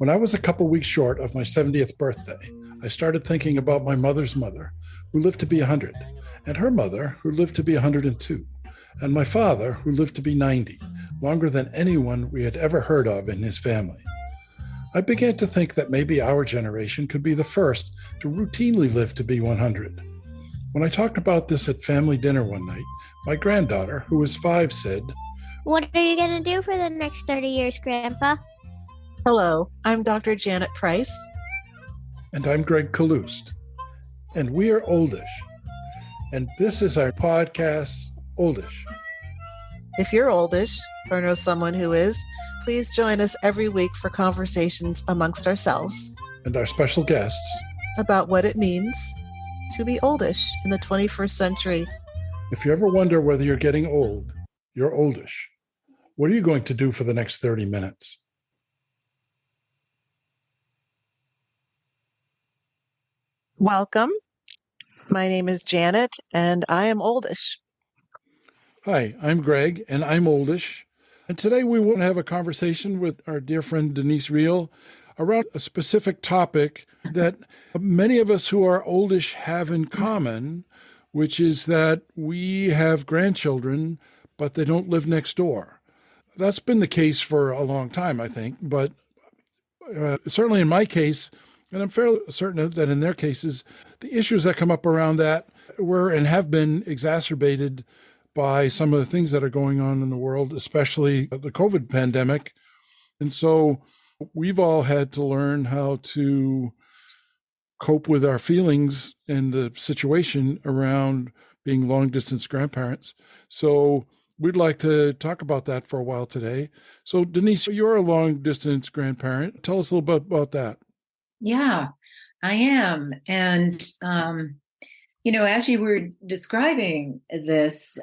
When I was a couple weeks short of my 70th birthday, I started thinking about my mother's mother, who lived to be 100, and her mother, who lived to be 102, and my father, who lived to be 90, longer than anyone we had ever heard of in his family. I began to think that maybe our generation could be the first to routinely live to be 100. When I talked about this at family dinner one night, my granddaughter, who was 5, said, "What are you going to do for the next 30 years, Grandpa?" Hello, I'm Dr. Janet Price. And I'm Greg Kaloustian. And we are Oldish. And this is our podcast, Oldish. If you're oldish or know someone who is, please join us every week for conversations amongst ourselves And our special guests about what it means to be oldish in the 21st century. If you ever wonder whether you're getting old, you're oldish. What are you going to do for the next 30 minutes? Welcome. My name is Janet, and I am oldish. Hi, I'm Greg, and I'm oldish. And today we want to have a conversation with our dear friend Denise Reehl around a specific topic that many of us who are oldish have in common, which is that we have grandchildren, but they don't live next door. That's been the case for a long time, I think, but certainly in my case, and I'm fairly certain that in their cases, the issues that come up around that were and have been exacerbated by some of the things that are going on in the world, especially the COVID pandemic. And so we've all had to learn how to cope with our feelings and the situation around being long-distance grandparents. So we'd like to talk about that for a while today. So Denise, you're a long-distance grandparent. Tell us a little bit about that. Yeah, I am. And, as you were describing this,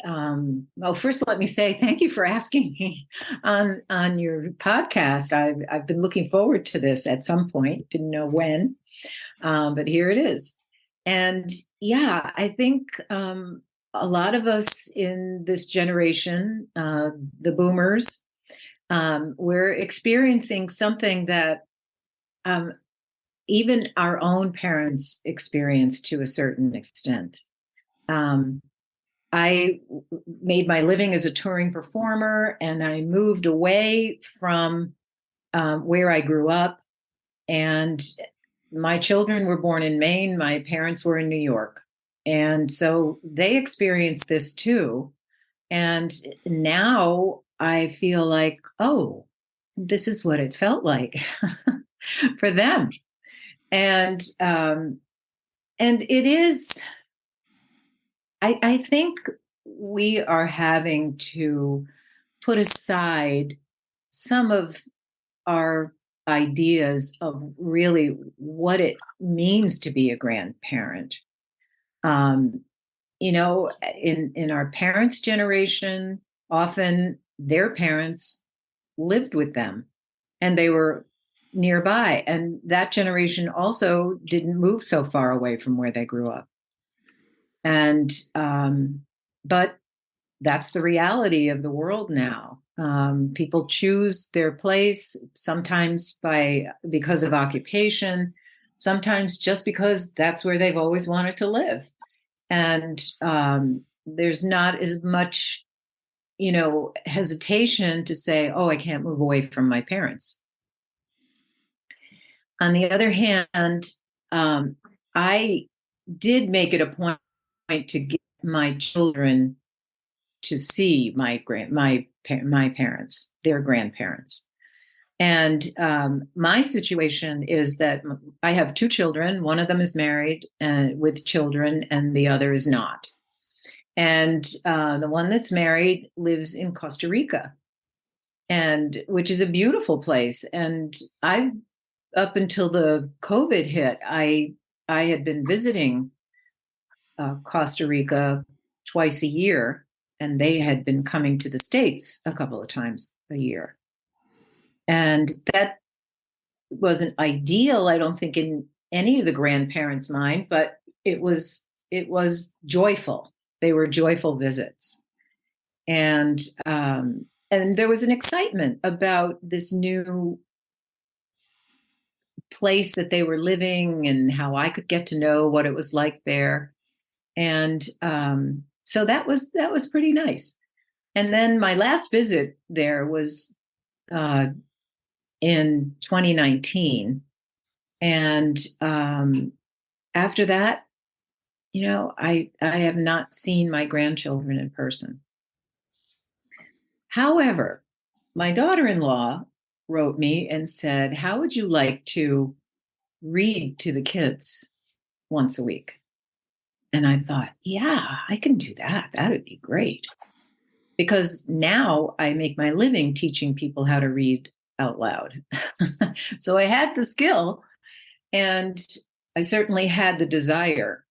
first let me say thank you for asking me on your podcast. I've been looking forward to this at some point, didn't know when, but here it is. And yeah, I think a lot of us in this generation, the boomers, we're experiencing something that even our own parents experienced to a certain extent. I made my living as a touring performer, and I moved away from where I grew up. And my children were born in Maine. My parents were in New York. And so they experienced this too. And now I feel like, oh, this is what it felt like for them. And it is, I think we are having to put aside some of our ideas of really what it means to be a grandparent. In our parents' generation, often their parents lived with them and they were nearby. And that generation also didn't move so far away from where they grew up. And, but that's the reality of the world now. People choose their place, sometimes because of occupation, sometimes just because that's where they've always wanted to live. And there's not as much, hesitation to say, oh, I can't move away from my parents. On the other hand, I did make it a point to get my children to see my parents, their grandparents. And my situation is that I have 2 children. One of them is married with children, and the other is not. And the one that's married lives in Costa Rica, which is a beautiful place. And up until the COVID hit, I had been visiting Costa Rica twice a year, and they had been coming to the States a couple of times a year. And that wasn't ideal, I don't think, in any of the grandparents' mind, but it was joyful. They were joyful visits. And there was an excitement about this new place that they were living and how I could get to know what it was like there. And so that was pretty nice. And then my last visit there was in 2019. And after that, I have not seen my grandchildren in person. However, my daughter-in-law wrote me and said, how would you like to read to the kids once a week? And I thought, yeah, I can do that. That would be great. Because now I make my living teaching people how to read out loud. So I had the skill, and I certainly had the desire.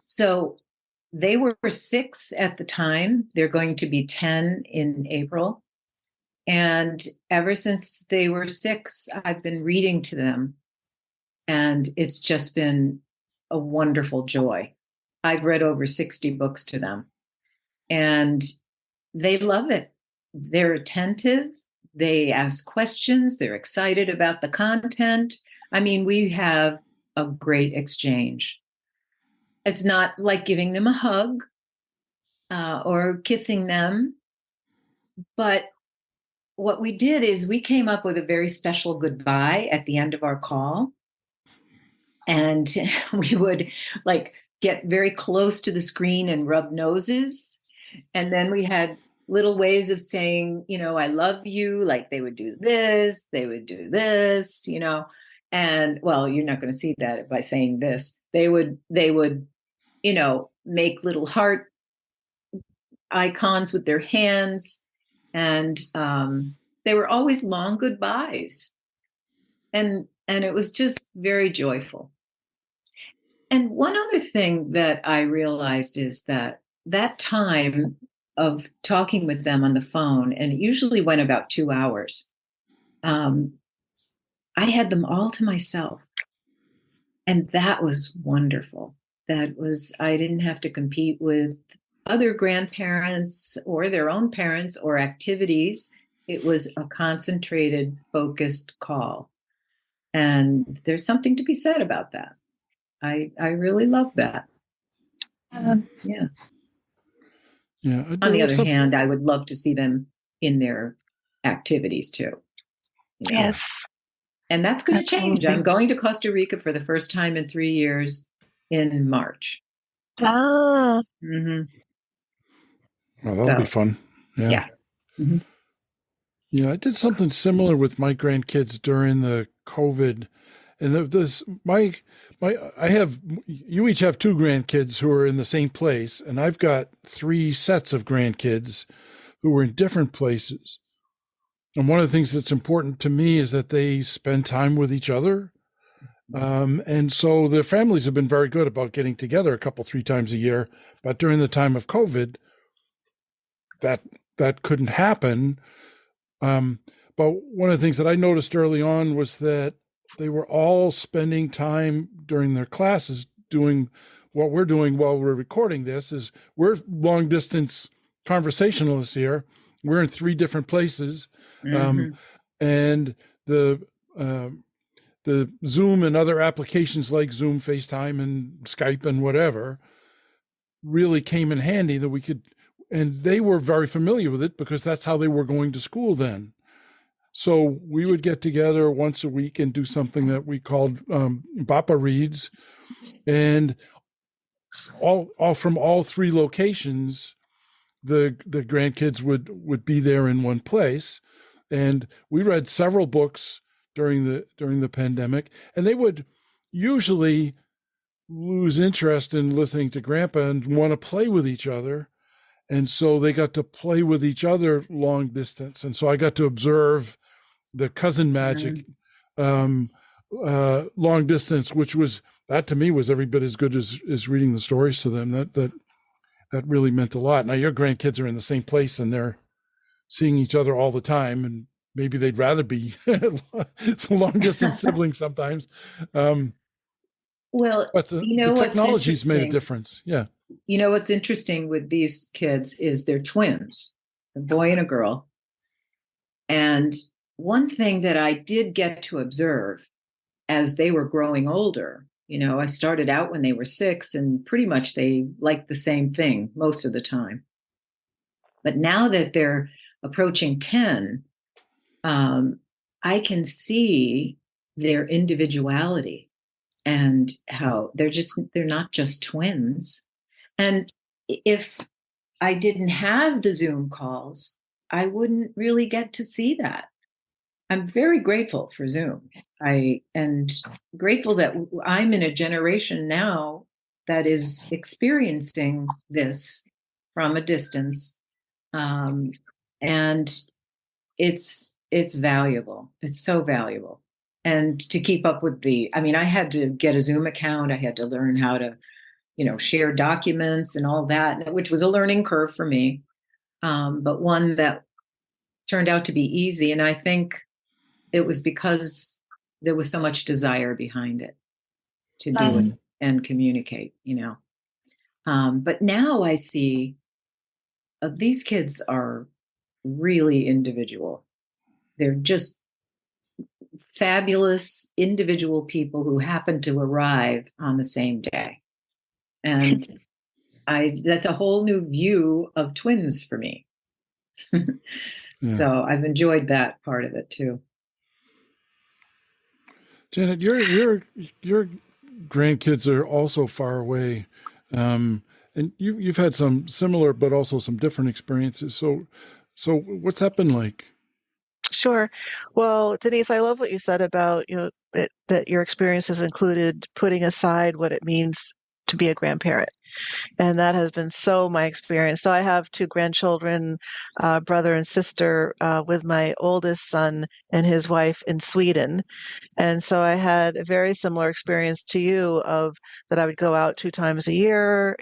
So they were 6 at the time. They're going to be 10 in April. And ever since they were 6, I've been reading to them. And it's just been a wonderful joy. I've read over 60 books to them. And they love it. They're attentive. They ask questions. They're excited about the content. I mean, we have a great exchange. It's not like giving them a hug or kissing them. But what we did is we came up with a very special goodbye at the end of our call. And we would get very close to the screen and rub noses. And then we had little ways of saying, I love you. Like they would do this, they would do this, and well, you're not going to see that by saying this. They would, make little heart icons with their hands. And they were always long goodbyes. And it was just very joyful. And one other thing that I realized is that time of talking with them on the phone, and it usually went about 2 hours, I had them all to myself. And that was wonderful. I didn't have to compete with other grandparents or their own parents or activities. It was a concentrated, focused call. And there's something to be said about that. I really love that. Yeah. Yeah. On the other hand, I would love to see them in their activities too. Yes. And that's going to change. Absolutely. I'm going to Costa Rica for the first time in 3 years in March. Ah. Mm-hmm. Well, that'll be fun. Yeah. Yeah. Mm-hmm. Yeah, I did something similar with my grandkids during the COVID. And you each have 2 grandkids who are in the same place, and I've got 3 sets of grandkids who were in different places. And one of the things that's important to me is that they spend time with each other. And so the families have been very good about getting together 3 times a year. But during the time of COVID, that couldn't happen. But one of the things that I noticed early on was that they were all spending time during their classes doing what we're doing while we're recording this. Is we're long distance conversationalists here. We're in 3 different places. Mm-hmm. And the Zoom and other applications like Zoom, FaceTime, and Skype and whatever really came in handy that we could, and they were very familiar with it because that's how they were going to school then. So we would get together once a week and do something that we called Bapa Reads, and all from all 3 locations, the grandkids would be there in one place, and we read several books during the pandemic, and they would usually lose interest in listening to Grandpa and want to play with each other. And so they got to play with each other long distance. And so I got to observe the cousin magic long distance, which was, that to me was every bit as good as reading the stories to them. That really meant a lot. Now your grandkids are in the same place and they're seeing each other all the time, and maybe they'd rather be long distance siblings sometimes. Well, but the technology's made a difference. Yeah. What's interesting with these kids is they're twins, a boy and a girl. And one thing that I did get to observe as they were growing older, I started out when they were 6, and pretty much they liked the same thing most of the time. But now that they're approaching 10, I can see their individuality and how they're not just twins. And if I didn't have the Zoom calls, I wouldn't really get to see that. I'm very grateful for Zoom. And grateful that I'm in a generation now that is experiencing this from a distance. And it's valuable. It's so valuable. And to keep up with I had to get a Zoom account. I had to learn how to, share documents and all that, which was a learning curve for me. But one that turned out to be easy. And I think it was because there was so much desire behind it to do it and communicate, But now I see these kids are really individual. They're just fabulous individual people who happen to arrive on the same day. And that's a whole new view of twins for me. Yeah. So I've enjoyed that part of it too. Janet, your grandkids are also far away, and you've had some similar but also some different experiences. So what's that been like? Sure. Well, Denise, I love what you said about, that your experiences included putting aside what it means to be a grandparent. And that has been so my experience. So I have 2 grandchildren, brother and sister, with my oldest son and his wife in Sweden. And so I had a very similar experience to you of that I would go out 2 times a year,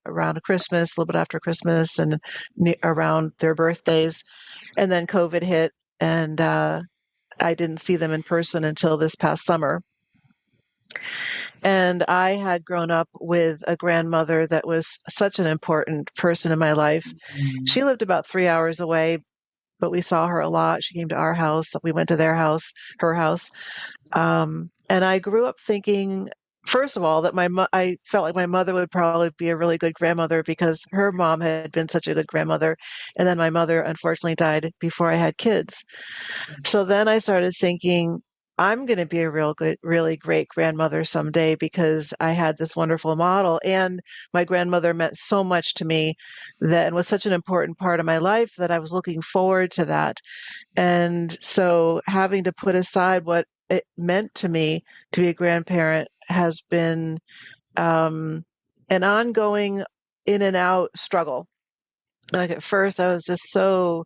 around Christmas, a little bit after Christmas and around their birthdays. And then COVID hit, and I didn't see them in person until this past summer. And I had grown up with a grandmother that was such an important person in my life. She lived about 3 hours away, but we saw her a lot. She came to our house. We went to their house, her house. And I grew up thinking, first of all, that I felt like my mother would probably be a really good grandmother because her mom had been such a good grandmother. And then my mother unfortunately died before I had kids. So then I started thinking, I'm going to be a really great grandmother someday because I had this wonderful model. And my grandmother meant so much to me and was such an important part of my life that I was looking forward to that. And so having to put aside what it meant to me to be a grandparent has been an ongoing in and out struggle. Like at first, I was just so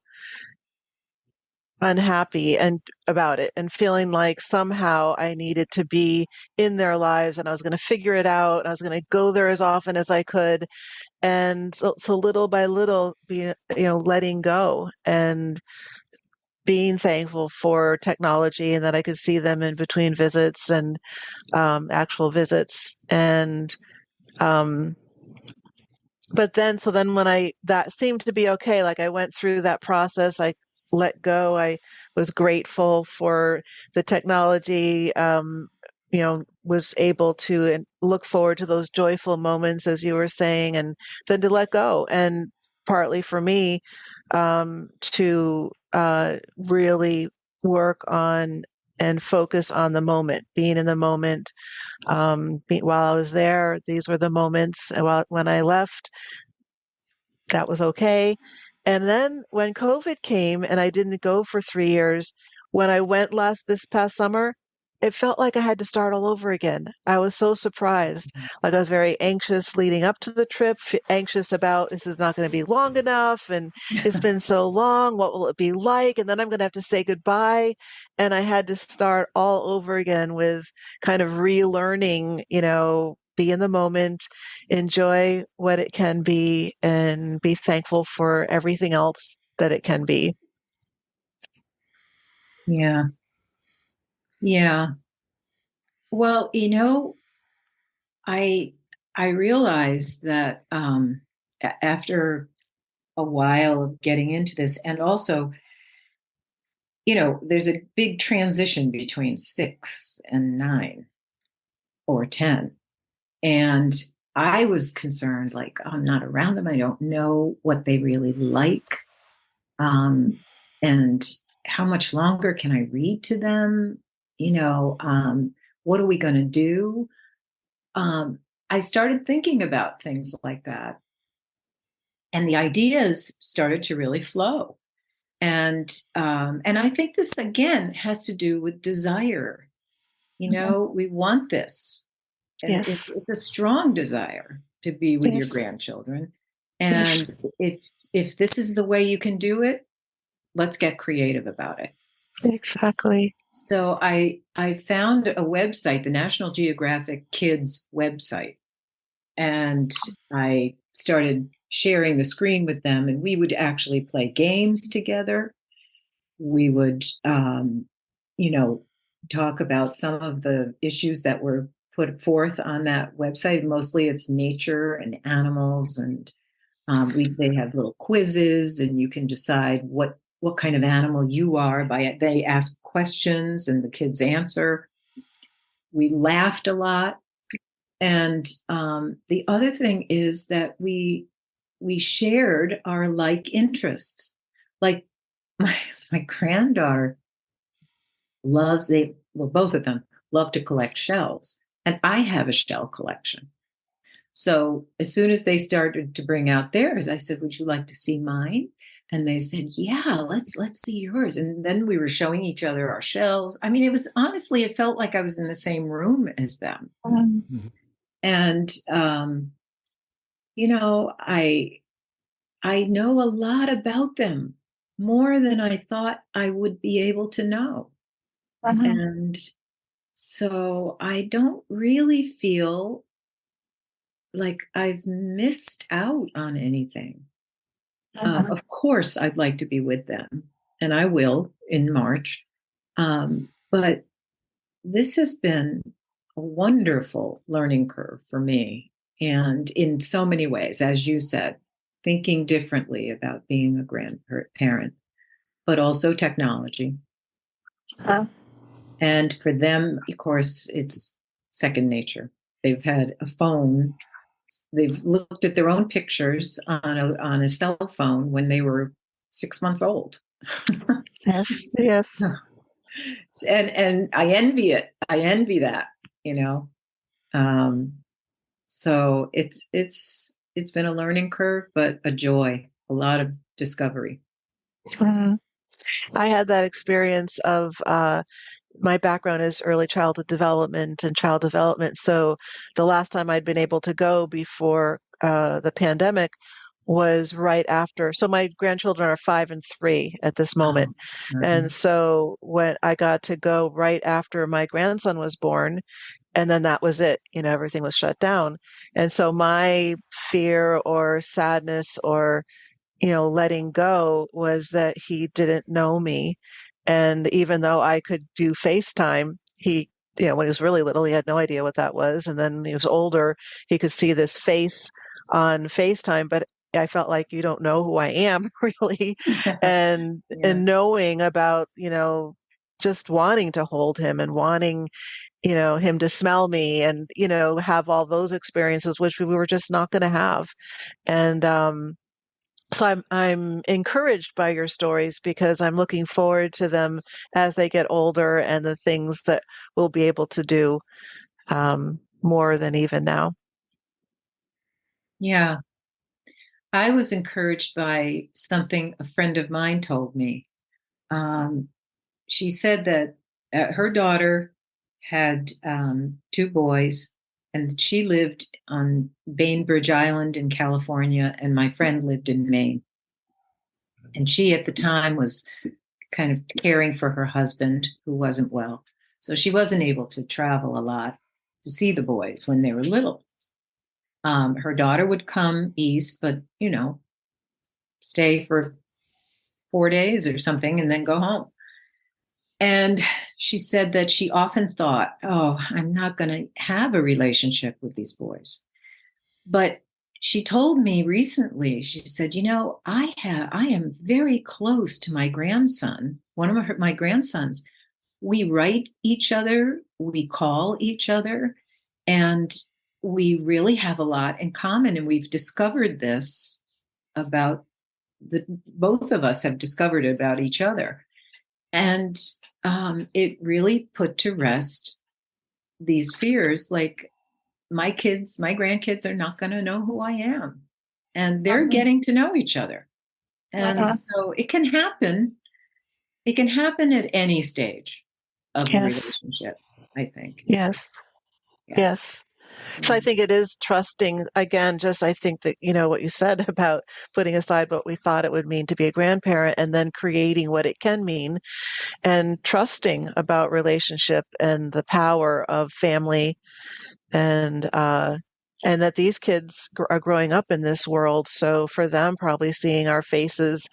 unhappy and about it and feeling like somehow I needed to be in their lives and I was going to figure it out and I was going to go there as often as I could. And so little by little, letting go and being thankful for technology and that I could see them in between visits and actual visits. And but then when that seemed to be okay, like I went through that process, I let go. I was grateful for the technology, was able to look forward to those joyful moments, as you were saying, and then to let go. And partly for me, to really work on and focus on the moment, being in the moment. While I was there, these were the moments. When I left, that was okay. And then when COVID came and I didn't go for 3 years, when I went this past summer, it felt like I had to start all over again. I was so surprised. Like I was very anxious leading up to the trip, anxious about this is not going to be long enough. And it's been so long. What will it be like? And then I'm going to have to say goodbye. And I had to start all over again with kind of relearning, be in the moment, enjoy what it can be, and be thankful for everything else that it can be. Yeah. Yeah. Well, I realized that after a while of getting into this, and also there's a big transition between 6 and 9 or 10. And I was concerned, like, I'm not around them. I don't know what they really like. And how much longer can I read to them? What are we going to do? I started thinking about things like that. And the ideas started to really flow. And I think this, again, has to do with desire. We want this. And Yes. it's a strong desire to be with your Yes. grandchildren. Yes. And if this is the way you can do it, let's get creative about it. Exactly. So I found a website, the National Geographic Kids website, and I started sharing the screen with them, and we would actually play games together. We would, talk about some of the issues that were put forth on that website. Mostly it's nature and animals, and they have little quizzes, and you can decide what kind of animal you are they ask questions and the kids answer. We laughed a lot. And the other thing is that we shared our like interests. Like my granddaughter both of them love to collect shells, and I have a shell collection. So as soon as they started to bring out theirs, I said, "Would you like to see mine?" And they said, "Yeah, let's see yours." And then we were showing each other our shells. I mean, it felt like I was in the same room as them. And I know a lot about them, more than I thought I would be able to know. And so I don't really feel like I've missed out on anything. Of course, I'd like to be with them, and I will in March. But this has been a wonderful learning curve for me. And in so many ways, as you said, thinking differently about being a grandparent, but also technology. And for them, of course, it's second nature. They've had a phone. They've looked at their own pictures on a cell phone when they were 6 months old. Yes. Yes. And I envy it. I envy that, you know. So it's been a learning curve, but a joy, a lot of discovery. I had that experience of my background is early childhood development and child development. So the last time I'd been able to go before the pandemic was right after. So my grandchildren are 5 and 3 at this moment. And so when I got to go right after my grandson was born, and then that was it, everything was shut down. And so my fear or sadness or letting go was that he didn't know me. And even though I could do FaceTime, when he was really little, he had no idea what that was. And then when he was older, he could see this face on FaceTime, but I felt like you don't know who I am really. And knowing about, just wanting to hold him and wanting, him to smell me and, have all those experiences, which we were just not going to have. And so I'm encouraged by your stories because I'm looking forward to them as they get older and the things that we'll be able to do more than even now. Yeah. I was encouraged by something a friend of mine told me. She said that her daughter had 2 boys, and she lived on Bainbridge Island in California, and my friend lived in Maine. And she, at the time, was kind of caring for her husband, who wasn't well. So she wasn't able to travel a lot to see the boys when they were little. Her daughter would come east, but, stay for 4 days or something and then go home. And she said that she often thought, "Oh, I'm not going to have a relationship with these boys." But she told me recently, she said, "I am very close to my grandson, one of my grandsons, we write each other, we call each other, and we really have a lot in common. And we've discovered this about both of us have discovered about each other. And it really put to rest these fears. Like my grandkids are not going to know who I am. And they're getting to know each other. And so it can happen. It can happen at any stage of a relationship, I think. Yes. Yeah. Yes. So I think it is trusting, again, just I think that, what you said about putting aside what we thought it would mean to be a grandparent and then creating what it can mean, and trusting about relationship and the power of family, and that these kids are growing up in this world. So for them, probably seeing our faces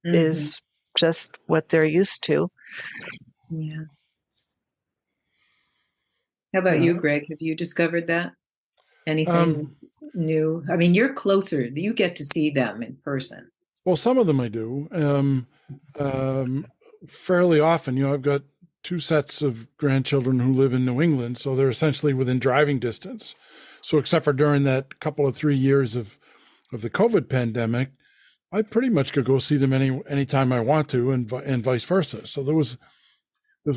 is just what they're used to. Yeah. How about you, Greg? Have you discovered that? Anything new? I mean, you're closer. You get to see them in person. Well, some of them I do. Fairly often, I've got 2 sets of grandchildren who live in New England, so they're essentially within driving distance. So except for during that couple of 3 years of the COVID pandemic, I pretty much could go see them anytime I want to, and vice versa. So there's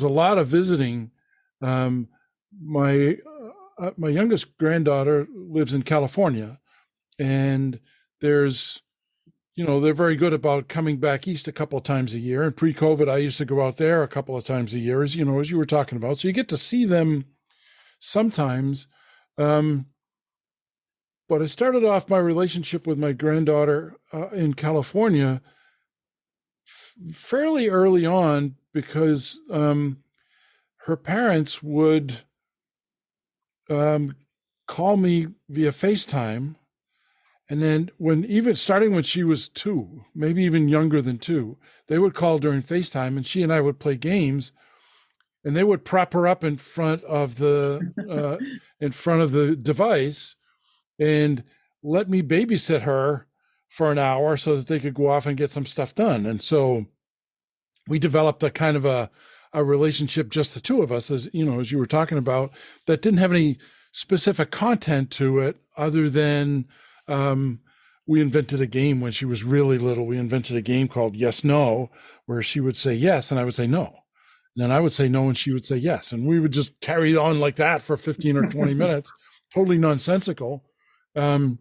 a lot of visiting. My youngest granddaughter lives in California, and there's they're very good about coming back east a couple of times a year. And pre-COVID, I used to go out there a couple of times a year, as you were talking about. So you get to see them sometimes. But I started off my relationship with my granddaughter in California fairly early on, because her parents would call me via FaceTime. And then starting when she was 2, maybe even younger than 2, they would call during FaceTime, and she and I would play games, and they would prop her up in front of the device and let me babysit her for an hour so that they could go off and get some stuff done. And so we developed a kind of a relationship, just the 2 of us, as you were talking about, that didn't have any specific content to it other than we invented a game when she was really little. We invented a game called Yes, No, where she would say yes and I would say no. And then I would say no and she would say yes. And we would just carry on like that for 15 or 20 minutes, totally nonsensical. But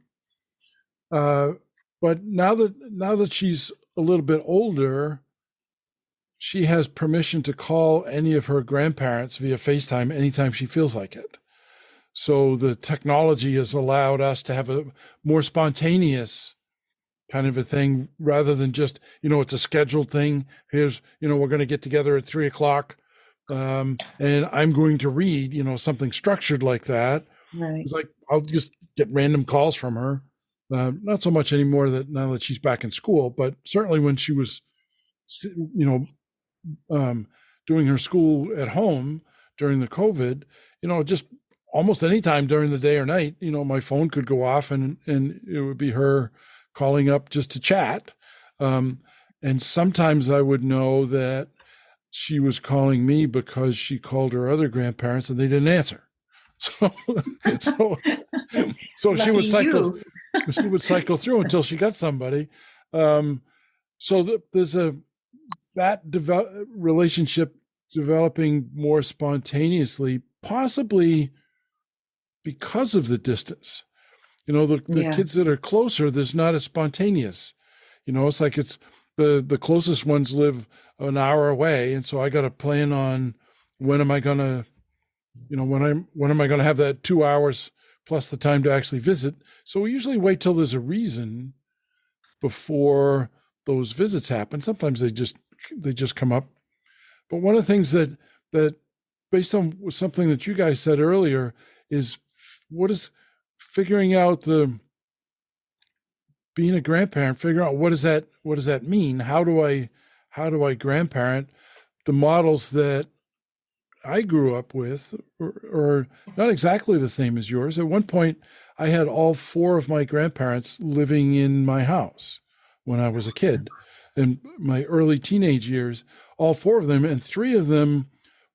now that she's a little bit older, she has permission to call any of her grandparents via FaceTime anytime she feels like it. So the technology has allowed us to have a more spontaneous kind of a thing, rather than just, it's a scheduled thing. Here's, we're going to get together at 3:00, and I'm going to read, something structured like that. Right. It's like, I'll just get random calls from her. Not so much anymore now that she's back in school, but certainly when she was, doing her school at home during the COVID, just almost any time during the day or night, my phone could go off and it would be her calling up just to chat. And sometimes I would know that she was calling me because she called her other grandparents and they didn't answer. So she would cycle. She would cycle through until she got somebody. So there's relationship developing more spontaneously, possibly because of the distance. The kids that are closer, there's not as spontaneous. It's like it's the closest ones live an hour away, and so I got to plan on when am I gonna have that 2 hours plus the time to actually visit. So we usually wait till there's a reason before those visits happen. Sometimes they just come up. But one of the things that based on something that you guys said earlier is figuring out being a grandparent, figuring out what does that mean? How do I grandparent? The models that I grew up with are not exactly the same as yours. At one point, I had all 4 of my grandparents living in my house when I was a kid. in my early teenage years, all four of them, and three of them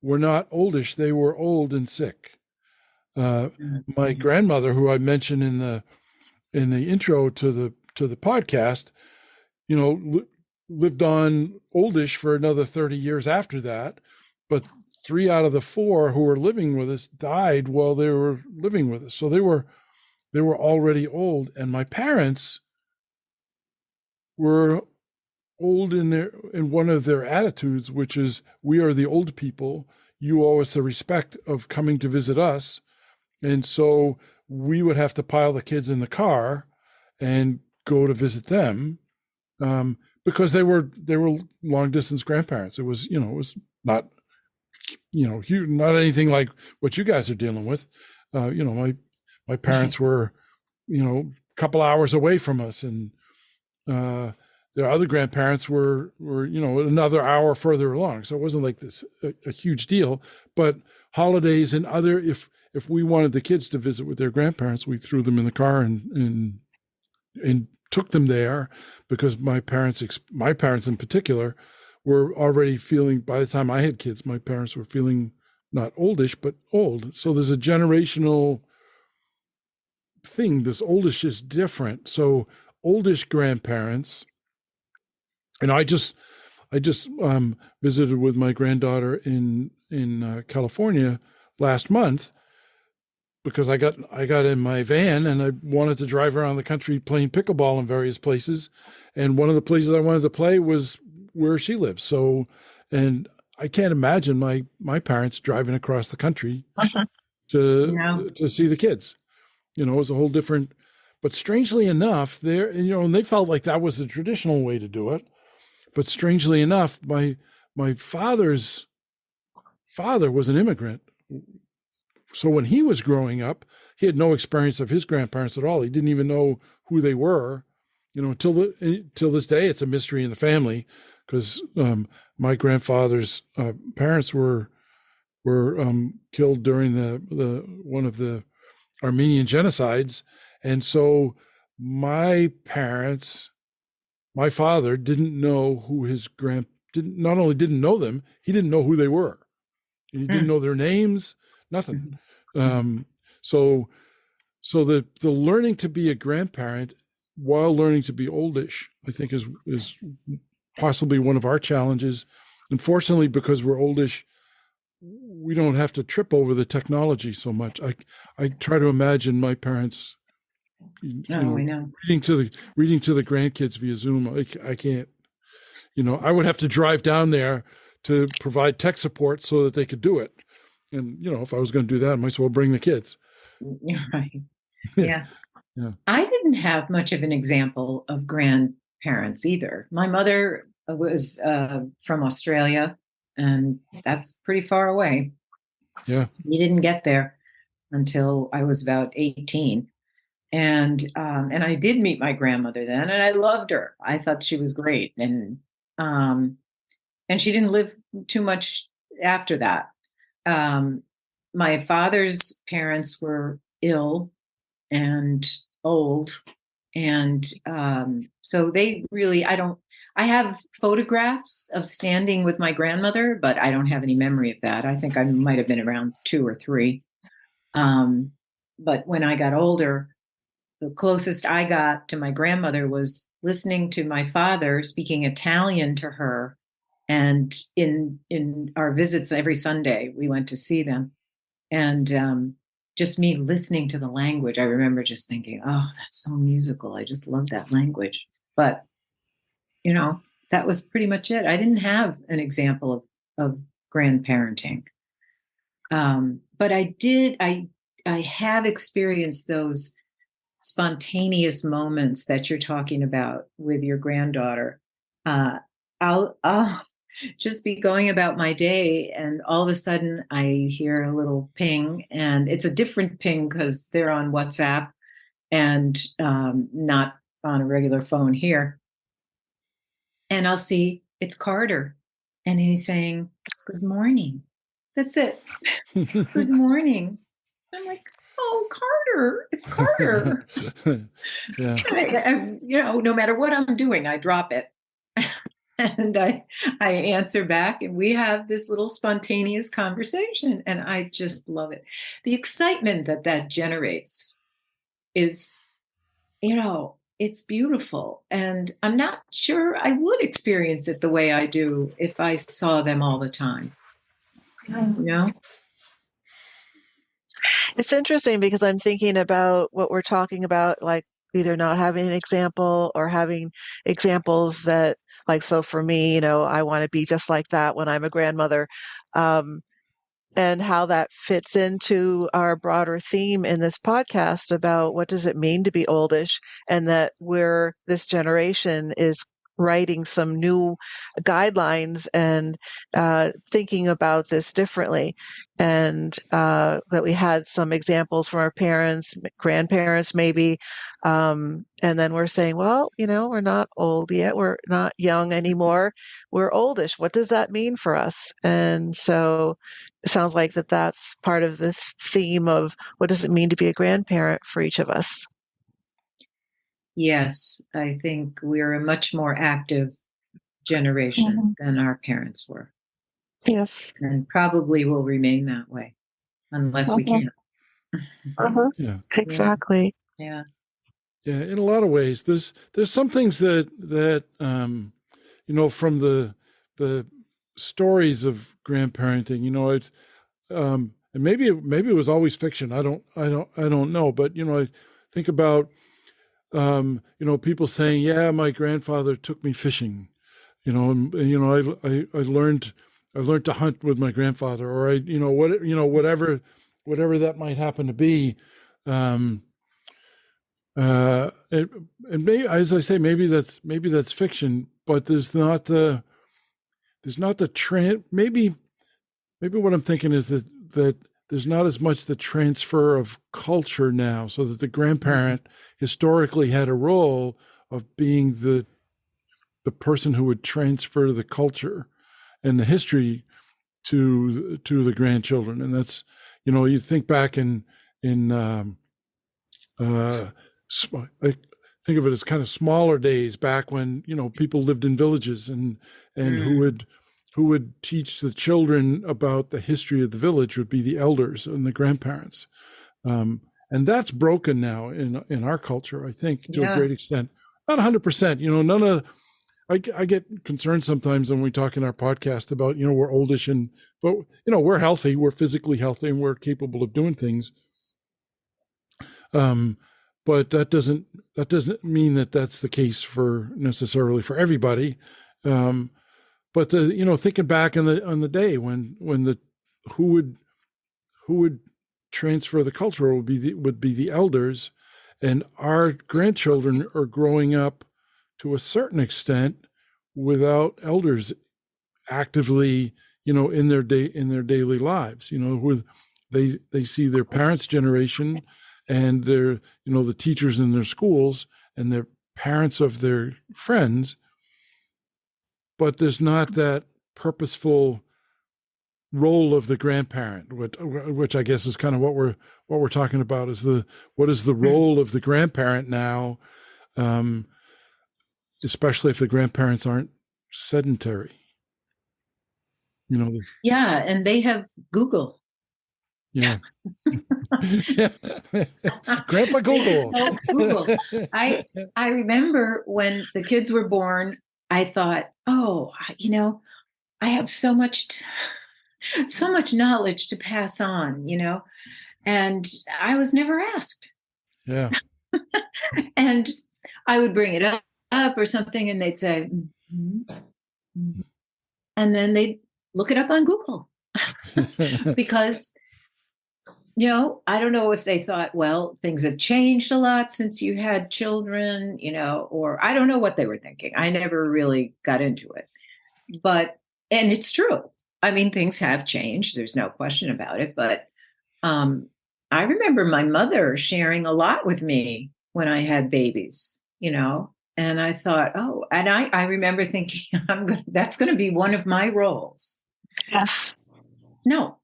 were not oldish. They were old and sick. My grandmother, who I mentioned in the intro to the podcast, lived on oldish for another 30 years after that. But three out of the four who were living with us died while they were living with us. So they were already old. And my parents were old in one of their attitudes, which is, we are the old people. You owe us the respect of coming to visit us. And so we would have to pile the kids in the car and go to visit them, because they were long distance grandparents. It was not, not anything like what you guys are dealing with. My parents were, a couple hours away from us, and their other grandparents were another hour further along. So it wasn't like this a huge deal. But holidays and if we wanted the kids to visit with their grandparents, we threw them in the car and took them there, because my parents in particular were already feeling, by the time I had kids, my parents were feeling not oldish, but old. So there's a generational thing. This oldish is different. So oldish grandparents, and I just visited with my granddaughter in California last month, because I got in my van and I wanted to drive around the country playing pickleball in various places. And one of the places I wanted to play was where she lives. So, and I can't imagine my parents driving across the country to see the kids. It was a whole different, but strangely enough, and they felt like that was the traditional way to do it. But strangely enough, my father's father was an immigrant. So when he was growing up, he had no experience of his grandparents at all. He didn't even know who they were, until this day. It's a mystery in the family, because my grandfather's parents were killed during the one of the Armenian genocides, and so my father didn't know who not only didn't know them, he didn't know who they were. He didn't know their names. Nothing. So the learning to be a grandparent while learning to be oldish, I think is possibly one of our challenges. Unfortunately, because we're oldish, we don't have to trip over the technology so much. I try to imagine my parents, I know. reading to the grandkids via Zoom. I can't. I would have to drive down there to provide tech support so that they could do it. And, if I was going to do that, I might as well bring the kids. You're right. Yeah. Yeah. I didn't have much of an example of grandparents either. My mother was from Australia, and that's pretty far away. Yeah. We didn't get there until I was about 18. And I did meet my grandmother then, and I loved her. I thought she was great. And she didn't live too much after that. My father's parents were ill and old. And so they really, I have photographs of standing with my grandmother, but I don't have any memory of that. I think I might have been around 2 or 3. But when I got older, the closest I got to my grandmother was listening to my father speaking Italian to her. And in our visits every Sunday, we went to see them. And just me listening to the language, I remember just thinking, oh, that's so musical. I just love that language. But, that was pretty much it. I didn't have an example of grandparenting. But I have experienced those spontaneous moments that you're talking about with your granddaughter. I'll just be going about my day, and all of a sudden I hear a little ping, and it's a different ping because they're on WhatsApp and not on a regular phone here. And I'll see it's Carter, and he's saying, "Good morning." That's it. Good morning. I'm like, oh, Carter, it's Carter. Yeah. No matter what I'm doing, I drop it. And I answer back, and we have this little spontaneous conversation, and I just love it. The excitement that generates is, it's beautiful. And I'm not sure I would experience it the way I do if I saw them all the time. It's interesting because I'm thinking about what we're talking about, like either not having an example or having examples that, like, so for me, I want to be just like that when I'm a grandmother. Um, and how that fits into our broader theme in this podcast about what does it mean to be oldish, and that this generation is writing some new guidelines and thinking about this differently. And that we had some examples from our parents, grandparents, maybe. And then we're saying, well, we're not old yet. We're not young anymore. We're oldish. What does that mean for us? And so it sounds like that's part of this theme of what does it mean to be a grandparent for each of us. Yes, I think we're a much more active generation than our parents were. Yes. And probably will remain that way unless we can. Yeah. Exactly. Yeah. Yeah. In a lot of ways, there's some things that from the stories of grandparenting, it's and maybe it was always fiction. I don't know, but I think about people saying, yeah, my grandfather took me fishing, and I learned to hunt with my grandfather, or whatever that might happen to be. And maybe, as I say, maybe that's fiction, but there's not the maybe what I'm thinking is that there's not as much the transfer of culture now, so that the grandparent historically had a role of being the person who would transfer the culture and the history to the grandchildren. And that's, you think back in I think of it as kind of smaller days back when, people lived in villages and who would teach the children about the history of the village would be the elders and the grandparents. And that's broken now in our culture, I think, to a great extent. Not 100%, none of, I get concerned sometimes when we talk in our podcast about, we're oldish but we're healthy, we're physically healthy, and we're capable of doing things. But that doesn't mean that that's the case necessarily for everybody. But thinking back on the day when who would transfer the culture would be the elders, and our grandchildren are growing up to a certain extent without elders actively, in their daily lives. With they see their parents' generation and their the teachers in their schools and their parents of their friends, but there's not that purposeful role of the grandparent, which I guess is kind of what we're talking about, is what is the role of the grandparent now, especially if the grandparents aren't sedentary. Yeah, and they have Google. Yeah. Grandpa Google. So Google. I remember when the kids were born, I thought, oh, I have so much knowledge to pass on, and I was never asked. Yeah. And I would bring it up or something, and they'd say, and then they'd look it up on Google because, I don't know if they thought, well, things have changed a lot since you had children, or I don't know what they were thinking. I never really got into it, and it's true. I mean, things have changed. There's no question about it. But I remember my mother sharing a lot with me when I had babies, and I thought, oh, and I remember thinking, that's going to be one of my roles. Yes. No,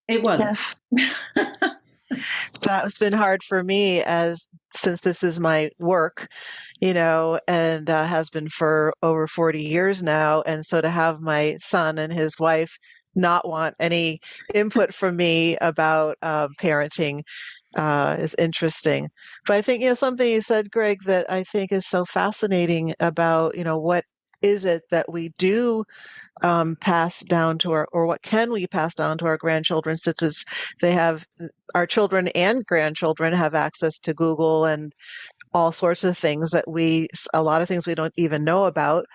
it wasn't. Yes. That's been hard for me since this is my work, and has been for over 40 years now. And so to have my son and his wife not want any input from me about parenting is interesting. But I think, something you said, Greg, that I think is so fascinating about, what is it that we do pass down to or what can we pass down to our grandchildren, since they have our children and grandchildren have access to Google and all sorts of things a lot of things we don't even know about,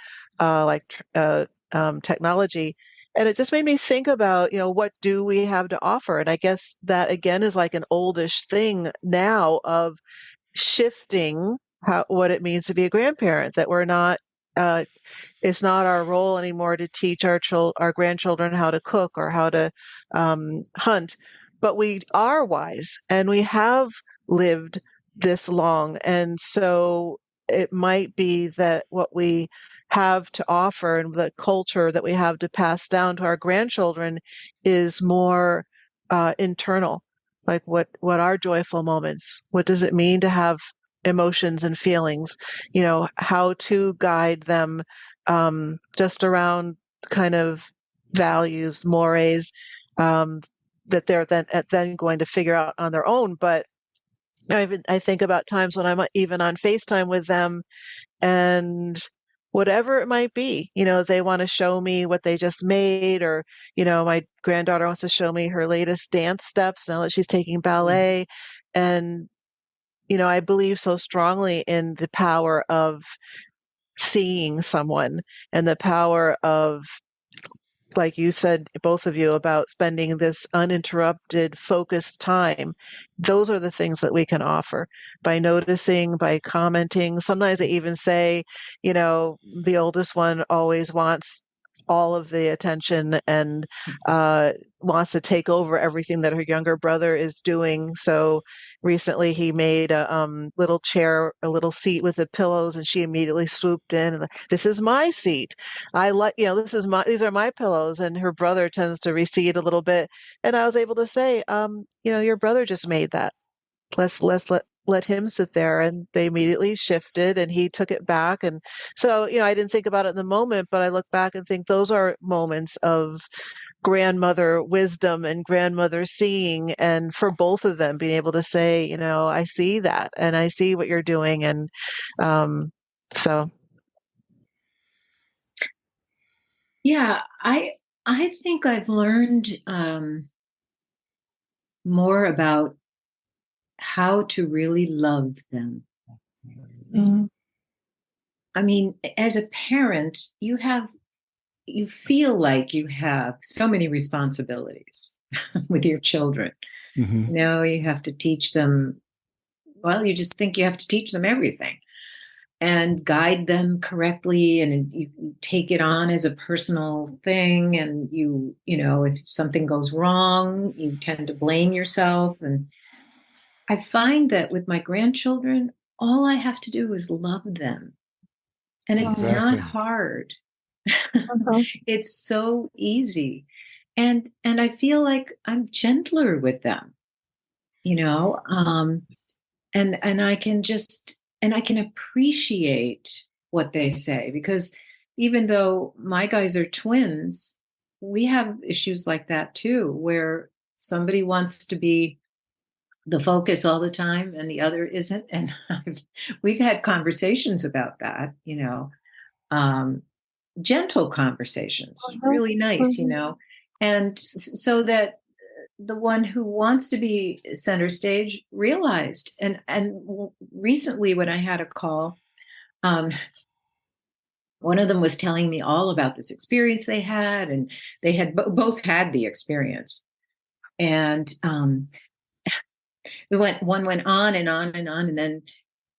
technology. And it just made me think about, what do we have to offer? And I guess that again is like an oldish thing now of shifting what it means to be a grandparent, that we're not, uh, it's not our role anymore to teach our grandchildren how to cook or how to hunt, but we are wise and we have lived this long, and so it might be that what we have to offer and the culture that we have to pass down to our grandchildren is more internal. Like what are joyful moments? What does it mean to have emotions and feelings? How to guide them just around kind of values, mores, um, that they're then going to figure out on their own. But I think about times when I'm even on FaceTime with them, and whatever it might be, they want to show me what they just made, or, my granddaughter wants to show me her latest dance steps now that she's taking ballet. And, I believe so strongly in the power of seeing someone and the power of, like you said, both of you, about spending this uninterrupted, focused time. Those are the things that we can offer by noticing, by commenting. Sometimes I even say, the oldest one always wants all of the attention and wants to take over everything that her younger brother is doing. So recently he made a little chair, a little seat with the pillows, and she immediately swooped in and, this is my seat. I like, these are my pillows. And her brother tends to recede a little bit. And I was able to say, your brother just made that. Let him sit there. And they immediately shifted and he took it back. And so, I didn't think about it in the moment, but I look back and think those are moments of grandmother wisdom and grandmother seeing, and for both of them being able to say, I see that and I see what you're doing. And so Yeah, I think I've learned more about how to really love them. mm, I mean, as a parent, you feel like you have so many responsibilities with your children. Mm-hmm. You have to teach them, well, you just think you have to teach them everything and guide them correctly, and you take it on as a personal thing, and if something goes wrong, you tend to blame yourself. And I find that with my grandchildren, all I have to do is love them, and it's not Exactly. hard. uh-huh. It's so easy, and I feel like I'm gentler with them, and I can appreciate what they say, because even though my guys are twins, we have issues like that too, where somebody wants to be the focus all the time and the other isn't. And we've had conversations about that, um, gentle conversations, Uh-huh. really nice, and so that the one who wants to be center stage realized. And recently, when I had a call, um, one of them was telling me all about this experience they had, and they had both had the experience. And one went on and on and on, and then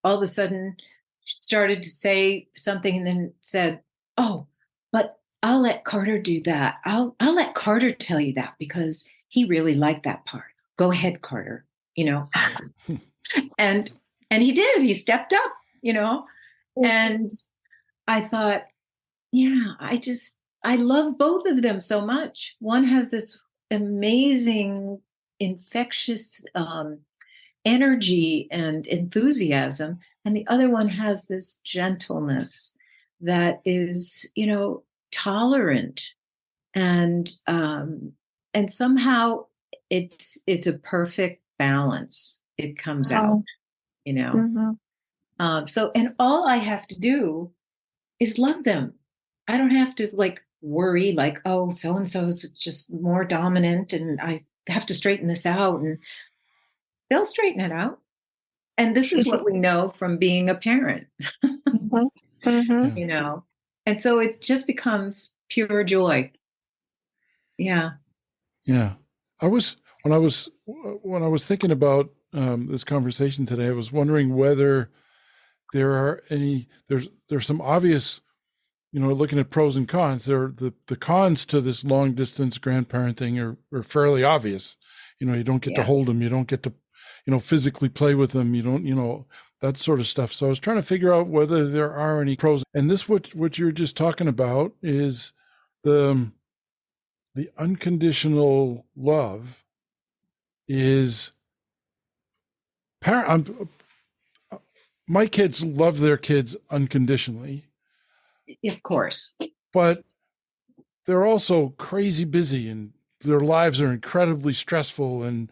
all of a sudden she started to say something, and then said, "Oh, but I'll let Carter do that. I'll let Carter tell you that, because he really liked that part. Go ahead, Carter." You know, and he did. He stepped up. And I thought, yeah, I love both of them so much. One has this amazing infectious energy and enthusiasm, and the other one has this gentleness that is, tolerant, and somehow it's a perfect balance. It comes out, so, and all I have to do is love them. I don't have to worry oh, so and so is just more dominant and I have to straighten this out, and they'll straighten it out. And this is what we know from being a parent. And so it just becomes pure joy. Yeah. When I was thinking about this conversation today, I was wondering whether there's some obvious, looking at pros and cons. The cons to this long distance grandparenting are fairly obvious. You don't get to hold them, you don't get to physically play with them, you don't, that sort of stuff. So I was trying to figure out whether there are any pros. And this, what you're just talking about, is the unconditional love is my kids love their kids unconditionally. Of course. But they're also crazy busy and their lives are incredibly stressful, and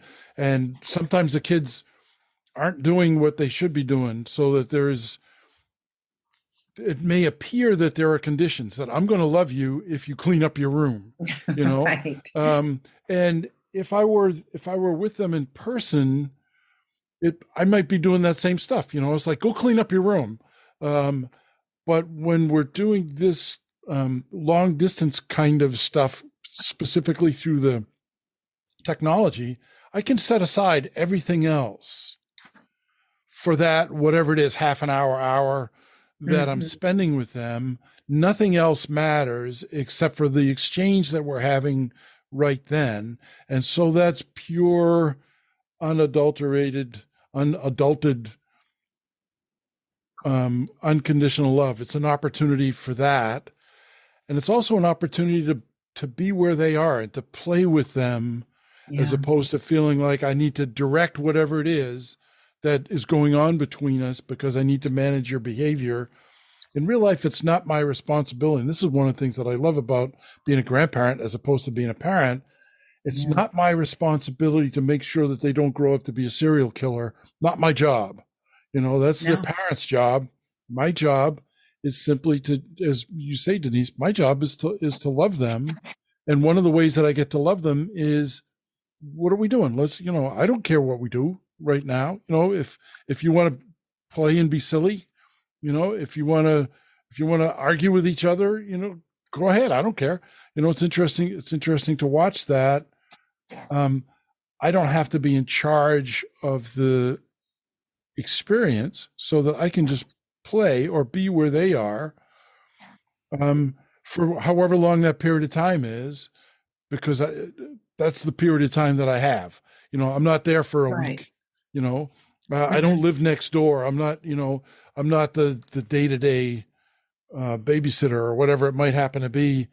sometimes the kids aren't doing what they should be doing, so that it may appear that there are conditions that I'm going to love you if you clean up your room, Right. And if I were with them in person, I might be doing that same stuff. It's like, go clean up your room. But when we're doing this long distance kind of stuff, specifically through the technology, I can set aside everything else for that, whatever it is, half an hour that I'm spending with them. Nothing else matters except for the exchange that we're having right then. And so that's pure, unadulterated, unconditional love. It's an opportunity for that. And it's also an opportunity to be where they are and to play with them, as opposed to feeling like I need to direct whatever it is that is going on between us because I need to manage your behavior. In real life, it's not my responsibility. And this is one of the things that I love about being a grandparent as opposed to being a parent. It's not my responsibility to make sure that they don't grow up to be a serial killer. Not my job. That's the parent's job. My job is simply to, as you say, Denise, my job is to love them. And one of the ways that I get to love them is, what are we doing? Let's, I don't care what we do right now. If you want to play and be silly, if you want to argue with each other, go ahead. I don't care. It's interesting. It's interesting to watch that. I don't have to be in charge of the experience, so that I can just play or be where they are for however long that period of time is, because that's the period of time that I have. I'm not there for a week. I don't live next door. I'm not the day-to-day babysitter or whatever it might happen to be.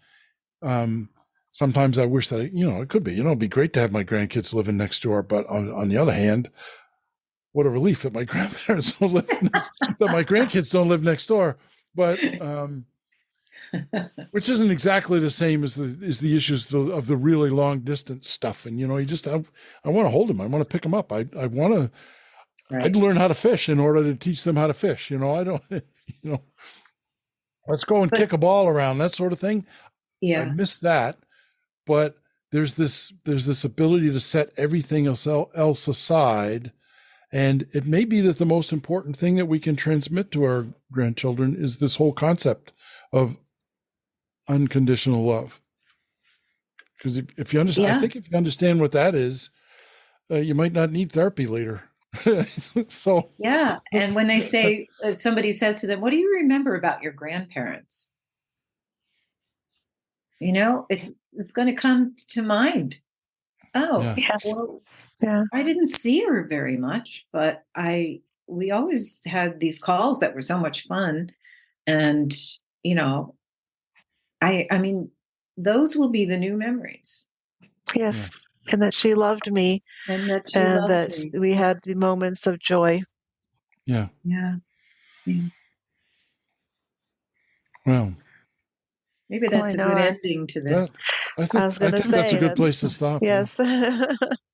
Sometimes I wish that, it could be, it'd be great to have my grandkids living next door. But on the other hand, what a relief that my grandparents don't live that my grandkids don't live next door. But which isn't exactly the same as the issues of the really long distance stuff. And I want to hold them. I want to pick them up. I want to. Right. I'd learn how to fish in order to teach them how to fish. I don't. Let's go and kick a ball around, that sort of thing. Yeah, I miss that. But there's this ability to set everything else aside. And it may be that the most important thing that we can transmit to our grandchildren is this whole concept of unconditional love. Because if you understand, I think if you understand what that is, you might not need therapy later. So and when they say, somebody says to them, "What do you remember about your grandparents?" It's going to come to mind. Oh, yes. Well, I didn't see her very much, but we always had these calls that were so much fun. And, I mean, those will be the new memories. Yes. and that she loved me, And that she and loved that me. we had the moments of joy. Yeah. Yeah. Yeah. Well, Maybe Oh, that's I a know. good ending to that this. I was I going to think that's a say good place that's, to stop. Yeah. yes.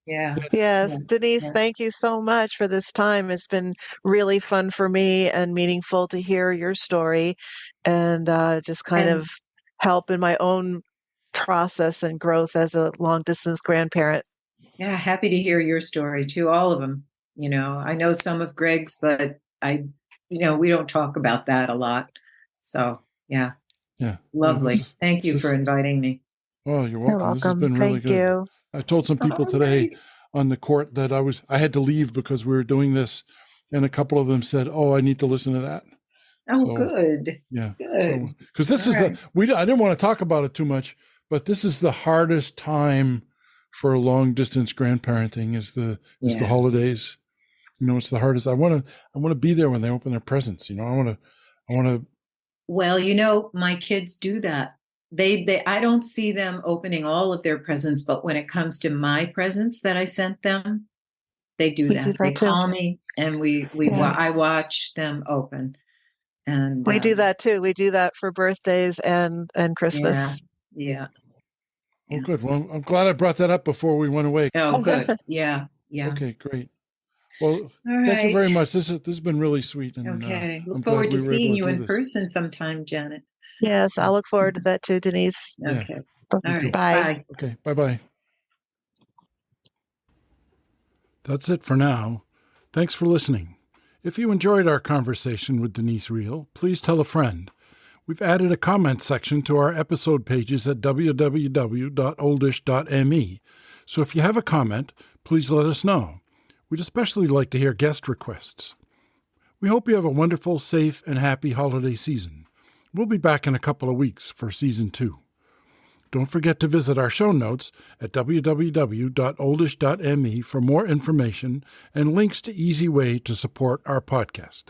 Yeah. Yes, Yeah. Denise, Yeah. thank you so much for this time. It's been really fun for me and meaningful to hear your story and just kind And of help in my own process and growth as a long distance grandparent. yeah, happy to hear your story too, all of them. I know some of Greg's, but we don't talk about that a lot. So, yeah, Yeah. it's Well, lovely. Thank you for this, inviting me. oh, you're You're welcome. This has welcome. been really Thank good. you. I told some people Oh, today nice. on the court that I had to leave because we were doing this, and a couple of them said, "Oh, I need to listen to that." Oh, So good. yeah, so Good. because this All is right. I didn't want to talk about it too much, but this is the hardest time for long distance grandparenting is the Yeah. holidays. It's the hardest. I want to be there when they open their presents. I want to. Well, my kids do that. I don't see them opening all of their presents, but when it comes to my presents that I sent them, they do We do that. They that too. call me and Yeah. I watch them open. And We do that too. We do that for birthdays and yeah, Christmas. yeah, Oh, yeah. good. Well, I'm glad I brought that up before we went away. Oh, good. Yeah, yeah. Okay, great. Well, All thank you right. very much. This has been really sweet, and Okay. I'm Look glad forward to we were seeing able to you do in this. person sometime, Janet. Yes, I look forward to that too, Denise. Yeah. Okay. Me All too. right. Bye. Bye. Okay. Bye-bye. That's it for now. Thanks for listening. If you enjoyed our conversation with Denise Reehl, please tell a friend. We've added a comment section to our episode pages at www.oldish.me. So if you have a comment, please let us know. We'd especially like to hear guest requests. We hope you have a wonderful, safe, and happy holiday season. We'll be back in a couple of weeks for Season 2. Don't forget to visit our show notes at www.oldish.me for more information and links to easy way to support our podcast.